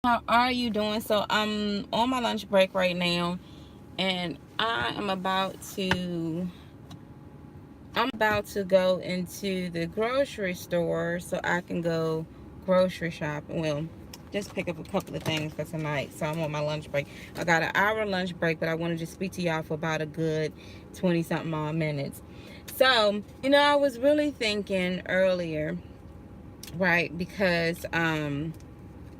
How are you doing? So I'm on my lunch break right now, and I'm about to go into the grocery store so I can go grocery shopping. Well, just pick up a couple of things for tonight. So I'm on my lunch break. I got an hour lunch break, but I wanted to speak to y'all for about a good 20 something odd minutes. So, I was really thinking earlier, right? Because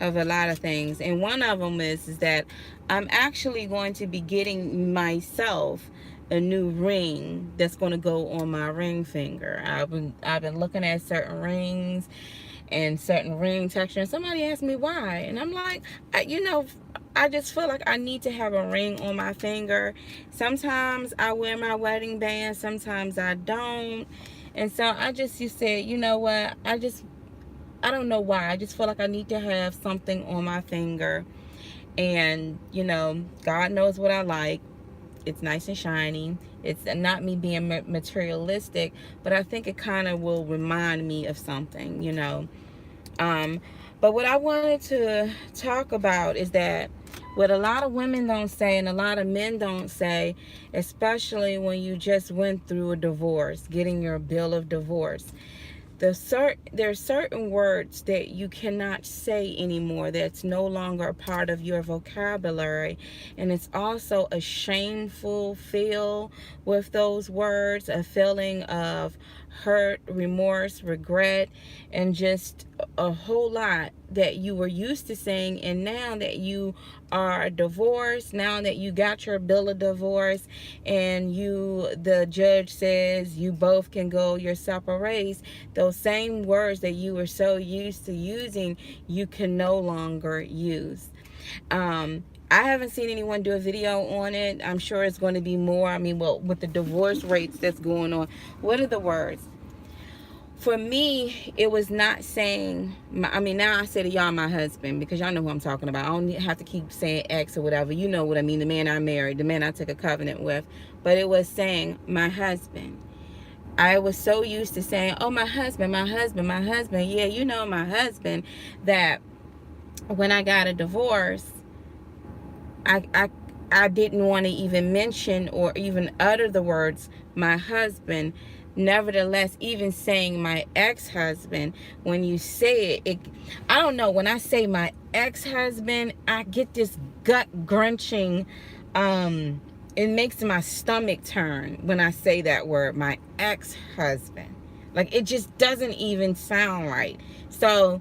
of a lot of things, and one of them is that I'm actually going to be getting myself a new ring that's going to go on my ring finger. I've been looking at certain rings and certain ring texture, and somebody asked me why, and I'm like, I just feel like I need to have a ring on my finger. Sometimes I wear my wedding band, sometimes I don't. And so you said, you know what, I don't know why. I just feel like I need to have something on my finger. And, God knows what I like. It's nice and shiny. It's not me being materialistic, but I think it kind of will remind me of something. Um, but what I wanted to talk about is that what a lot of women don't say and a lot of men don't say, especially when you just went through a divorce, getting your bill of divorce, there's certain words that you cannot say anymore, that's no longer a part of your vocabulary, and it's also a shameful feel with those words, a feeling of hurt, remorse, regret, and just a whole lot that you were used to saying. And now that you are divorced, now that you got your bill of divorce, and the judge says you both can go your separate ways, those same words that you were so used to using, you can no longer use. I haven't seen anyone do a video on it. I'm sure it's going to be more. I mean, well, with the divorce rates that's going on, what are the words? For me, it was not saying, now I say to y'all, my husband, because y'all know who I'm talking about. I don't have to keep saying ex or whatever. You know what I mean, the man I married, the man I took a covenant with. But it was saying my husband. I was so used to saying, oh, my husband, my husband, my husband. Yeah, my husband, that when I got a divorce, I didn't want to even mention or even utter the words my husband. Nevertheless, even saying my ex-husband, when you say it, I don't know, when I say my ex-husband, I get this gut grunching. It makes my stomach turn when I say that word, my ex-husband. Like, it just doesn't even sound right. So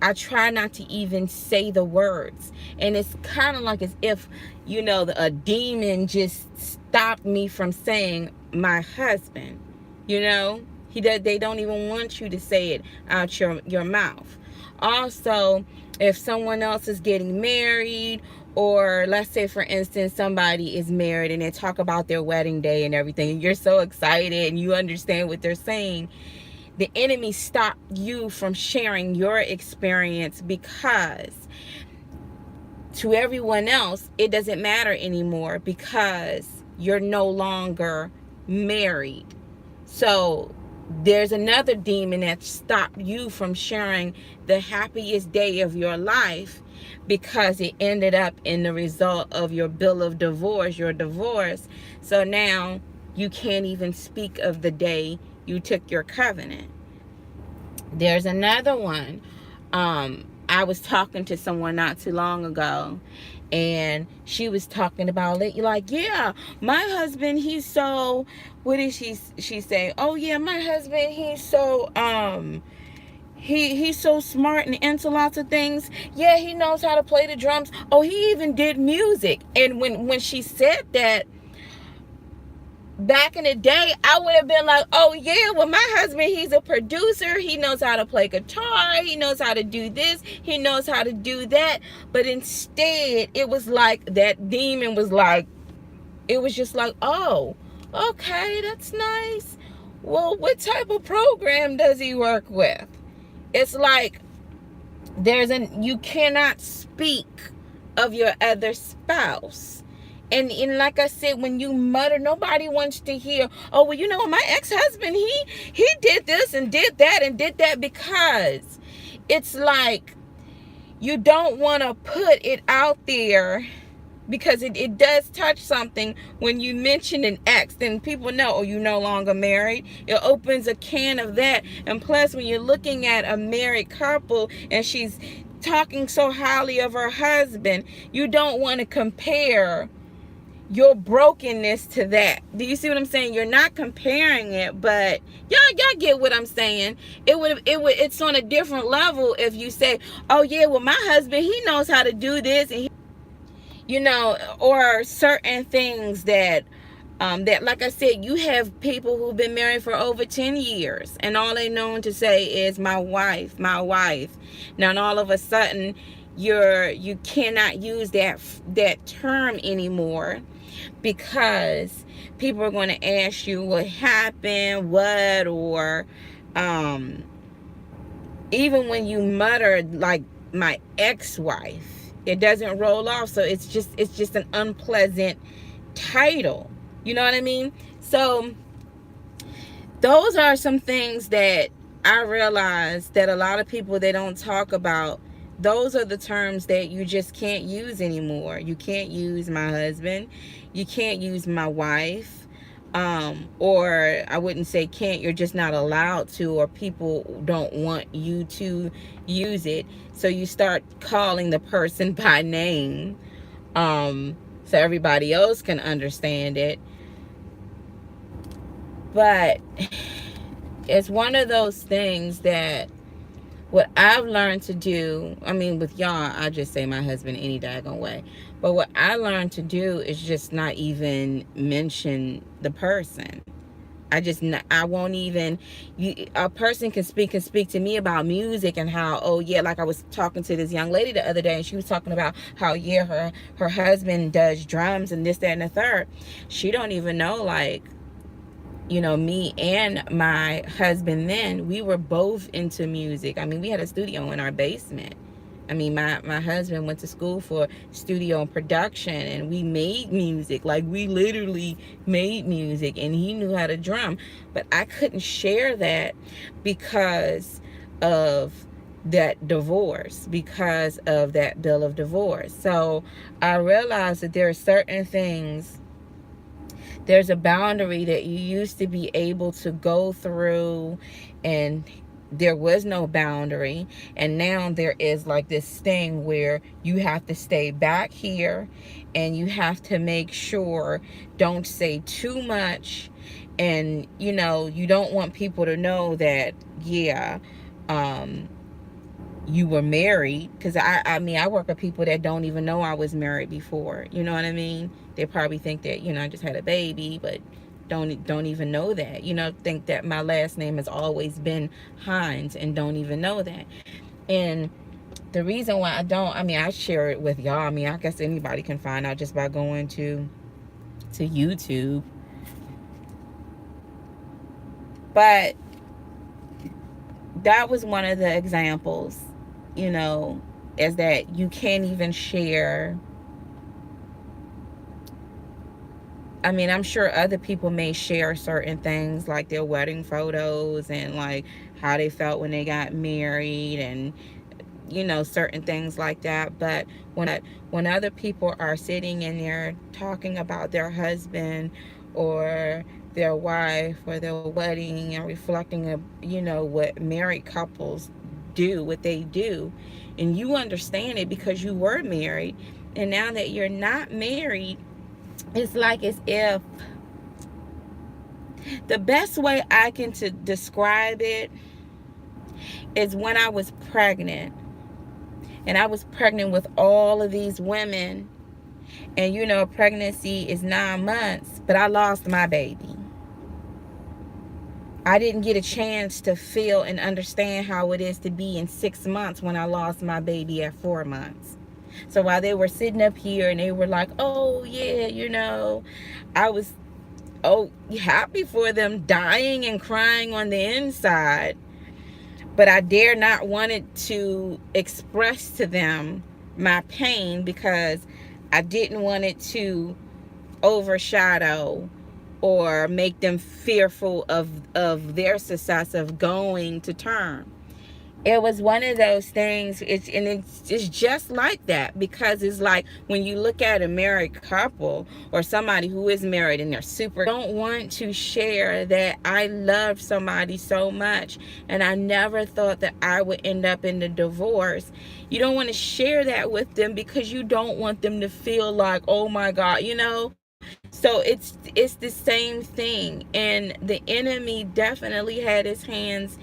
I try not to even say the words. And it's kind of like as if, a demon just stopped me from saying my husband. They don't even want you to say it out your mouth. Also, if someone else is getting married, or let's say, for instance, somebody is married and they talk about their wedding day and everything, and you're so excited and you understand what they're saying, the enemy stopped you from sharing your experience, because to everyone else, it doesn't matter anymore because you're no longer married. So there's another demon that stopped you from sharing the happiest day of your life, because it ended up in the result of your bill of divorce, your divorce. So now you can't even speak of the day you took your covenant. There's another one. I was talking to someone not too long ago, and she was talking about it. Like, yeah, my husband, he's so, what did she say? Oh yeah, my husband, he's so he's so smart and into lots of things. Yeah, he knows how to play the drums. Oh, he even did music. And when she said that, back in the day, I would have been like, oh yeah, well, my husband, he's a producer, he knows how to play guitar, he knows how to do this, he knows how to do that. But instead, it was like that demon was like, it was just like, oh, okay, that's nice. Well, what type of program does he work with? It's like you cannot speak of your other spouse. And like I said, when you mutter, nobody wants to hear, oh, well, my ex-husband, he did this and did that and did that, because it's like you don't want to put it out there, because it does touch something when you mention an ex. Then people know, oh, you no longer married. It opens a can of that. And plus, when you're looking at a married couple and she's talking so highly of her husband, you don't want to compare your brokenness to that. Do you see what I'm saying? You're not comparing it, but y'all get what I'm saying. It's on a different level if you say, oh yeah, well, my husband, he knows how to do this, and or certain things that like I said, you have people who've been married for over 10 years and all they known to say is my wife, my wife. Now, and all of a sudden you cannot use that term anymore, because people are going to ask you what happened, what, or even when you mutter like my ex-wife, it doesn't roll off. So it's just an unpleasant title. You know what I mean? So those are some things that I realize that a lot of people, they don't talk about. Those are the terms that you just can't use anymore. You can't use my husband. You can't use my wife. Or I wouldn't say can't, you're just not allowed to, or people don't want you to use it. So you start calling the person by name, so everybody else can understand it. But it's one of those things that what I've learned to do, I mean, with y'all, I just say my husband any daggone way. But what I learned to do is just not even mention the person. I won't even, a person can speak to me about music and how, oh yeah, like I was talking to this young lady the other day and she was talking about how, yeah, her husband does drums and this, that, and the third. She don't even know, like, me and my husband then, we were both into music. I mean, we had a studio in our basement. I mean, my husband went to school for studio and production, and we made music. Like, we literally made music, and he knew how to drum. But I couldn't share that because of that divorce, because of that bill of divorce. So I realized that there are certain things, there's a boundary that you used to be able to go through, and there was no boundary, and now there is like this thing where you have to stay back here and you have to make sure don't say too much, and you don't want people to know that, yeah, you were married, because I mean, I work with people that don't even know I was married before. You know what I mean? They probably think that, I just had a baby, but don't even know that. Think that my last name has always been Hines and don't even know that. And the reason why I share it with y'all. I mean, I guess anybody can find out just by going to YouTube. But that was one of the examples, is that you can't even share. I mean, I'm sure other people may share certain things like their wedding photos and like how they felt when they got married and, certain things like that. But when other people are sitting in there talking about their husband or their wife or their wedding and reflecting what married couples do, what they do, and you understand it because you were married, and now that you're not married, it's like as if, the best way I can to describe it is when I was pregnant, and I was pregnant with all of these women, and pregnancy is 9 months, but I lost my baby. I didn't get a chance to feel and understand how it is to be in 6 months when I lost my baby at 4 months. So while they were sitting up here and they were like, oh yeah, I was happy for them, dying and crying on the inside, but I dare not wanted to express to them my pain because I didn't want it to overshadow or make them fearful of their success of going to term. it was one of those things. It's just like that, because it's like when you look at a married couple or somebody who is married and they're super, don't want to share that I loved somebody so much and I never thought that I would end up in the divorce. You don't want to share that with them because you don't want them to feel like, oh my God, so it's the same thing, and the enemy definitely had his hands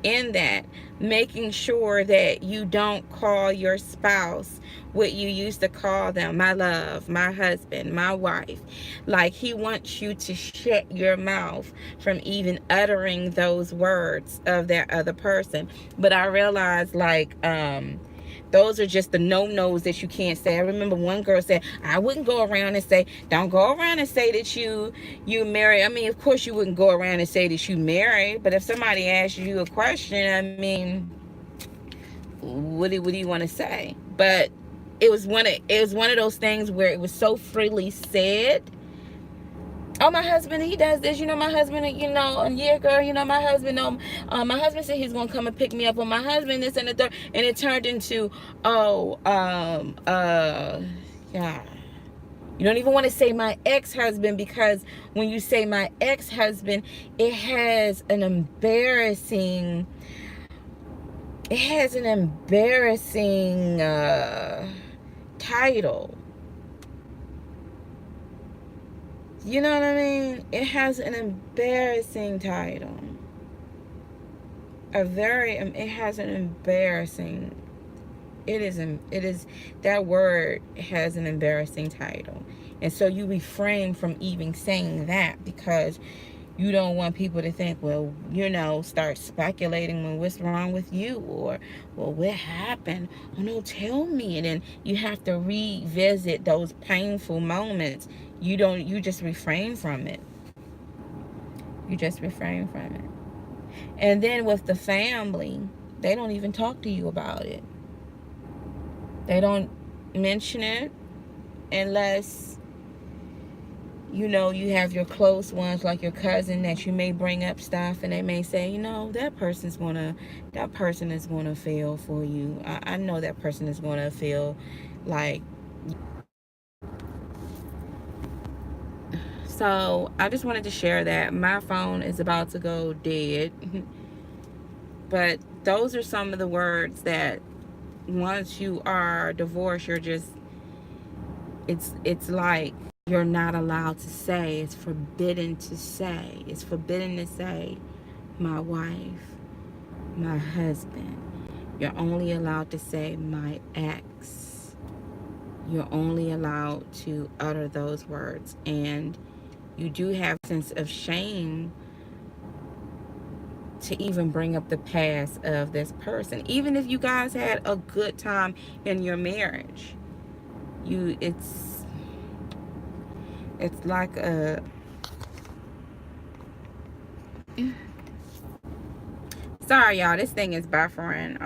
in that, making sure that you don't call your spouse what you used to call them, my love, my husband, my wife. Like, he wants you to shut your mouth from even uttering those words of that other person. But I realized, like, those are just the no-nos that you can't say. I remember one girl said, I wouldn't go around and say, don't go around and say that you married. I mean, of course you wouldn't go around and say that you married, but if somebody asks you a question, I mean, what do you want to say? But it was one of those things where it was so freely said. Oh, my husband, he does this. My husband, and yeah, girl, my husband, my husband said he's going to come and pick me up. Well, my husband, this and the third. And it turned into, yeah. You don't even want to say my ex-husband, because when you say my ex-husband, it has an embarrassing title. You know what I mean? It has an embarrassing title. It has an embarrassing, it is, that word has an embarrassing title. And so you refrain from even saying that, because you don't want people to think, well, start speculating, well, what's wrong with you? Or, well, what happened? Oh, no, tell me. And then you have to revisit those painful moments. You just refrain from it. You just refrain from it. And then with the family, they don't even talk to you about it. They don't mention it unless you have your close ones, like your cousin, that you may bring up stuff and they may say, that person is gonna feel for you. I know that person is gonna feel like. So I just wanted to share that. My phone is about to go dead. But those are some of the words that once you are divorced, you're just, it's like you're not allowed to say. It's forbidden to say. It's forbidden to say my wife, my husband. You're only allowed to say my ex. You're only allowed to utter those words. And you do have a sense of shame to even bring up the past of this person. Even if you guys had a good time in your marriage, it's like a, sorry y'all, this thing is buffering.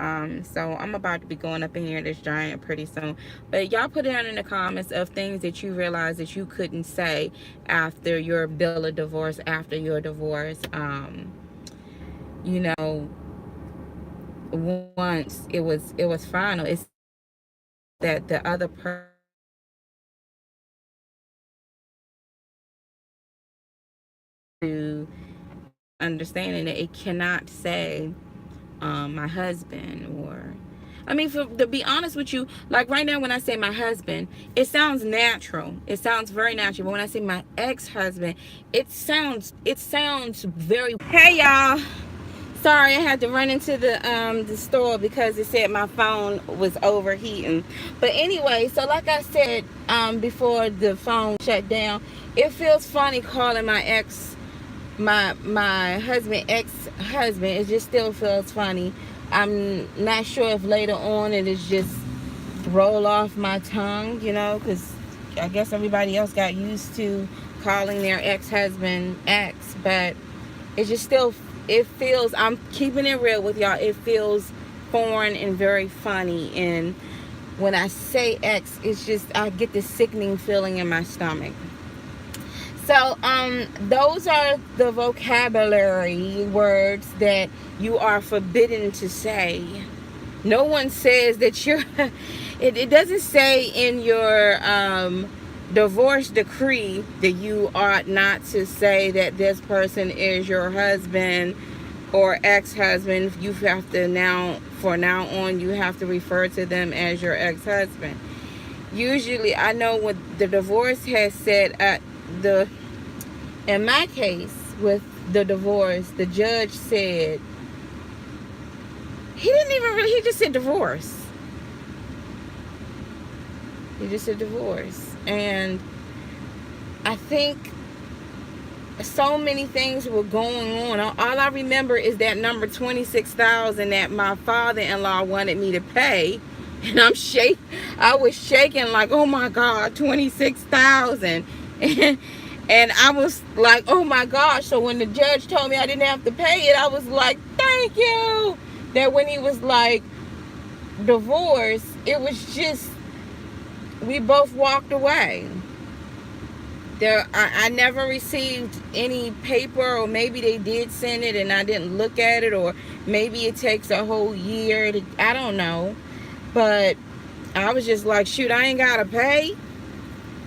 So I'm about to be going up in here, this giant, pretty soon. But y'all put it down in the comments of things that you realize that you couldn't say after your bill of divorce, after your divorce. Once it was final, it's that the other person to understanding that it cannot say my husband, or, I mean, to be honest with you, like right now when I say my husband, it sounds natural. It sounds very natural. But when I say my ex-husband, it sounds very. Hey y'all. Sorry, I had to run into the store because it said my phone was overheating. But anyway, so like I said before the phone shut down, it feels funny calling my husband ex-husband. It just still feels funny. I'm not sure if later on it is just roll off my tongue, because I guess everybody else got used to calling their ex-husband ex, but it just still, it feels, I'm keeping it real with y'all, it feels foreign and very funny. And when I say ex, it's just, I get this sickening feeling in my stomach. So, those are the vocabulary words that you are forbidden to say. No one says that you're, it doesn't say in your divorce decree that you ought not to say that this person is your husband or ex-husband. You have to now, for now on, you have to refer to them as your ex-husband. Usually, I know what the divorce has said at the, in my case with the divorce, the judge said, he didn't even really, he just said divorce. He just said divorce. And I think so many things were going on. All I remember is that number 26,000 that my father-in-law wanted me to pay. And I was shaking like, oh my God, 26,000. And I was like, oh my gosh. So when the judge told me I didn't have to pay it, I was like, thank you. That when he was like, divorce, it was just, we both walked away. I never received any paper, or maybe they did send it and I didn't look at it, or maybe it takes a whole year to, I don't know. But I was just like, shoot, I ain't gotta pay.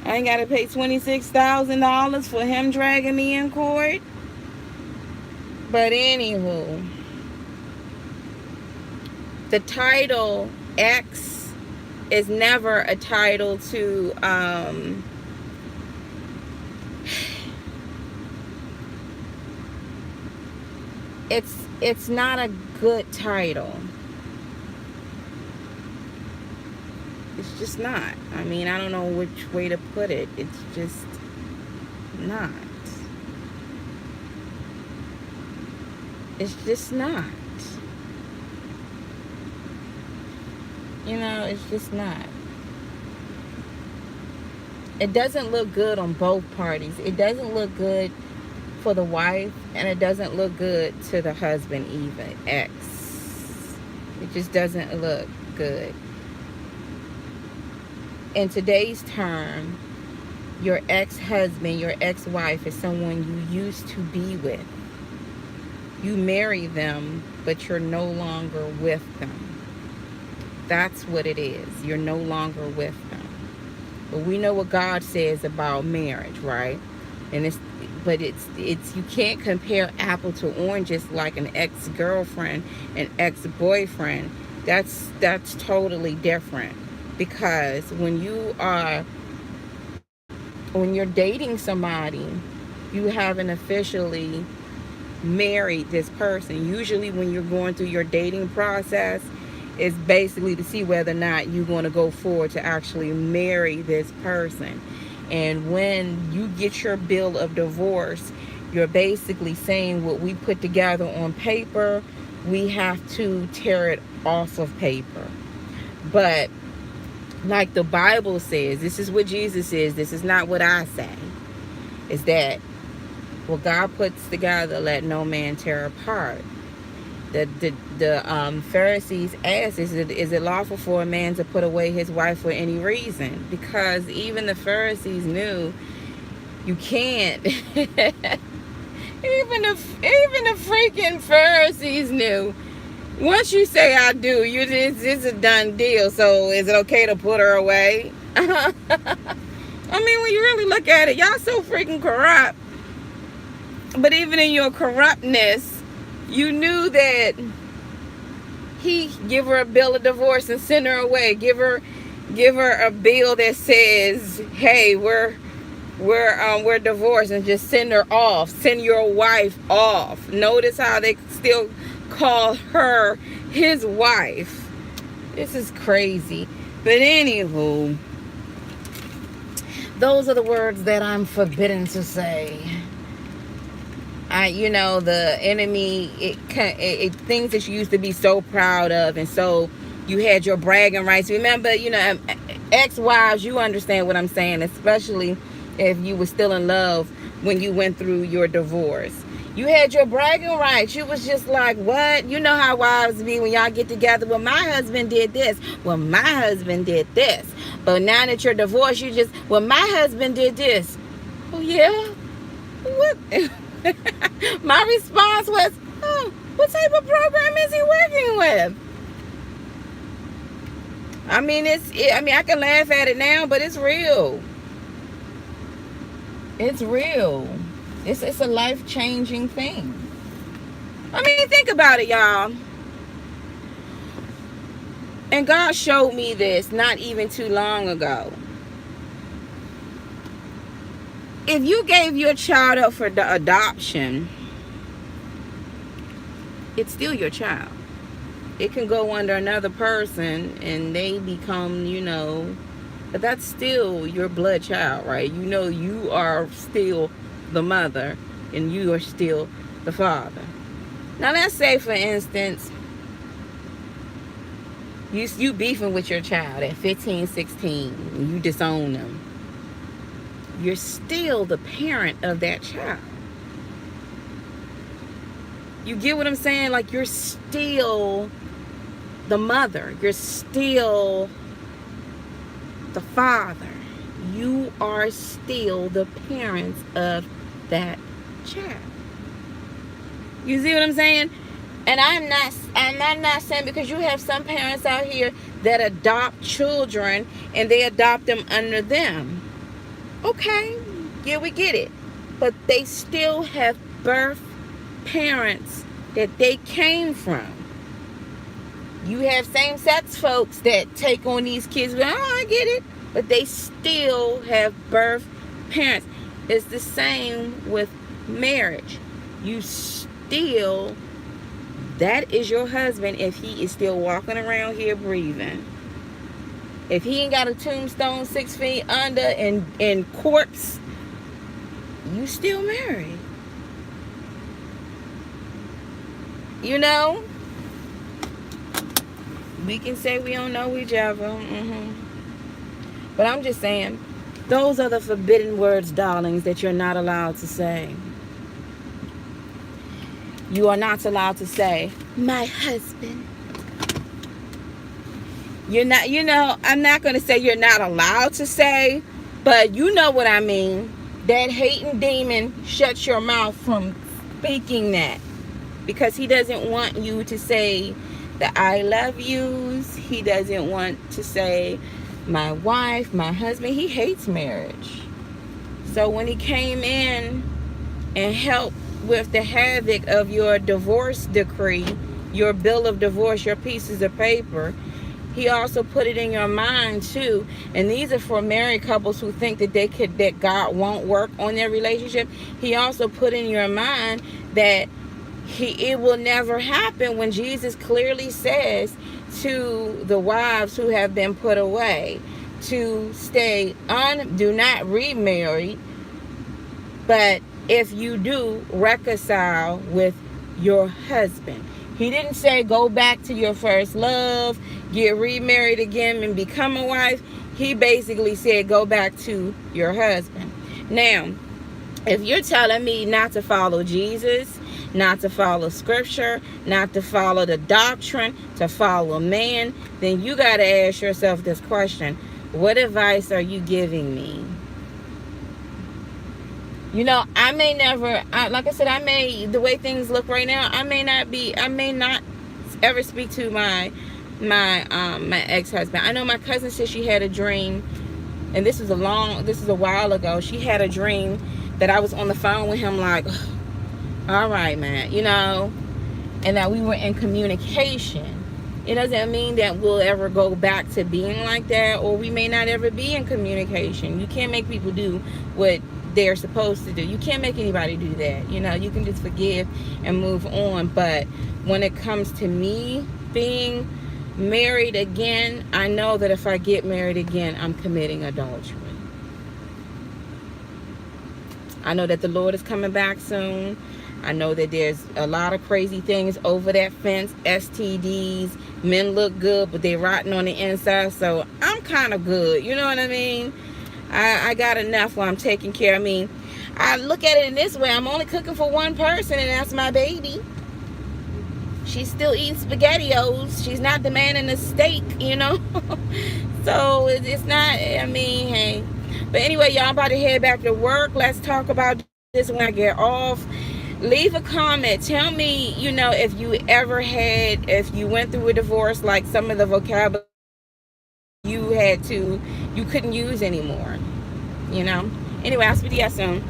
I ain't gotta pay $26,000 for him dragging me in court. But anywho, the title X is never a title to it's not a good title. It's just not. I mean, I don't know which way to put it. It's just not. It's just not. You know, it's just not. It doesn't look good on both parties. It doesn't look good for the wife, and it doesn't look good to the husband even. Ex. It just doesn't look good. In today's term, your ex-husband, your ex-wife is someone you used to be with. You marry them, but you're no longer with them. That's what it is. You're no longer with them. But we know what God says about marriage, right? And it's you can't compare apple to oranges like an ex-girlfriend and ex-boyfriend. That's totally different. Because when you're dating somebody, you haven't officially married this person. Usually when you're going through your dating process, it's basically to see whether or not you're going to go forward to actually marry this person. And when you get your bill of divorce, you're basically saying what we put together on paper, we have to tear it off of paper. But like the Bible says, this is what Jesus says, this is not what I say, is that what God puts together, let no man tear apart. The Pharisees asked, is it lawful for a man to put away his wife for any reason? Because even the Pharisees knew you can't. even the freaking Pharisees knew. Once you say I do, it's a done deal. So is it okay to put her away? I mean, when you really look at it, y'all so freaking corrupt. But even in your corruptness, you knew that he give her a bill of divorce and send her away. Give her a bill that says, "Hey, we're divorced," and just send her off. Send your wife off. Notice how they still call her his wife. This is crazy. But anywho, those are the words that I'm forbidden to say. The enemy, it things that you used to be so proud of, and so you had your bragging rights. Remember, ex-wives, you understand what I'm saying, especially if you were still in love when you went through your divorce. You had your bragging rights. You was just like, what? You know how wives be when y'all get together. Well, my husband did this. Well, my husband did this. But now that you're divorced, you just, well, my husband did this. Oh, yeah? What? My response was, oh, what type of program is he working with? I mean, I mean, I can laugh at it now, but it's real. It's real. It's a life-changing thing. I mean, think about it, y'all. And God showed me this not even too long ago. If you gave your child up for the adoption, it's still your child. It can go under another person and they become, but that's still your blood child, right? You are still the mother and you are still the father. Now let's say, for instance, you beefing with your child at 15, 16, and you disown them. You're still the parent of that child. You get what I'm saying? Like, you're still the mother. You're still the father. You are still the parents of that child. You see what I'm saying? And I'm not saying, because you have some parents out here that adopt children and they adopt them under them. Okay, yeah, we get it. But they still have birth parents that they came from. You have same-sex folks that take on these kids. Oh, I get it. But they still have birth parents. It's the same with marriage. You still, that is your husband if he is still walking around here breathing. If he ain't got a tombstone 6 feet under and corpse, you still married. You know? We can say we don't know each other. But I'm just saying, those are the forbidden words, darlings, that you're not allowed to say. You are not allowed to say, my husband. You're not, I'm not going to say you're not allowed to say, but you know what I mean. That hating demon shuts your mouth from speaking that, because he doesn't want you to say the I love yous. He doesn't want to say my wife, my husband. He hates marriage. So when he came in and helped with the havoc of your divorce decree, your bill of divorce, your pieces of paper, he also put it in your mind too. And these are for married couples who think that God won't work on their relationship. He also put in your mind that it will never happen, when Jesus clearly says to the wives who have been put away to do not remarry, but if you do, reconcile with your husband. He didn't say go back to your first love, get remarried again and become a wife. He basically said go back to your husband. Now, if you're telling me not to follow Jesus, not to follow scripture, not to follow the doctrine, to follow man, then you got to ask yourself this question: what advice are you giving me? I may never, like I said, the way things look right now, I may not ever speak to my ex-husband. I know my cousin said she had a dream, and this is a while ago. She had a dream that I was on the phone with him, like, all right, man, and that we were in communication. It doesn't mean that we'll ever go back to being like that, or we may not ever be in communication. You can't make people do what they're supposed to do. You can't make anybody do that. You can just forgive and move on. But when it comes to me being married again, I know that if I get married again, I'm committing adultery. I know that the Lord is coming back soon. I know that there's a lot of crazy things over that fence, STDs, men look good, but they're rotten on the inside. So I'm kind of good. You know what I mean? I got enough while I'm taking care. I mean, I look at it in this way. I'm only cooking for one person, and that's my baby. She's still eating SpaghettiOs. She's not demanding a steak, So it's not, hey. But anyway, y'all, I'm about to head back to work. Let's talk about this when I get off. Leave a comment. Tell me, if you ever had, if you went through a divorce, like some of the vocabulary you couldn't use anymore. Anyway, I'll speak to you soon.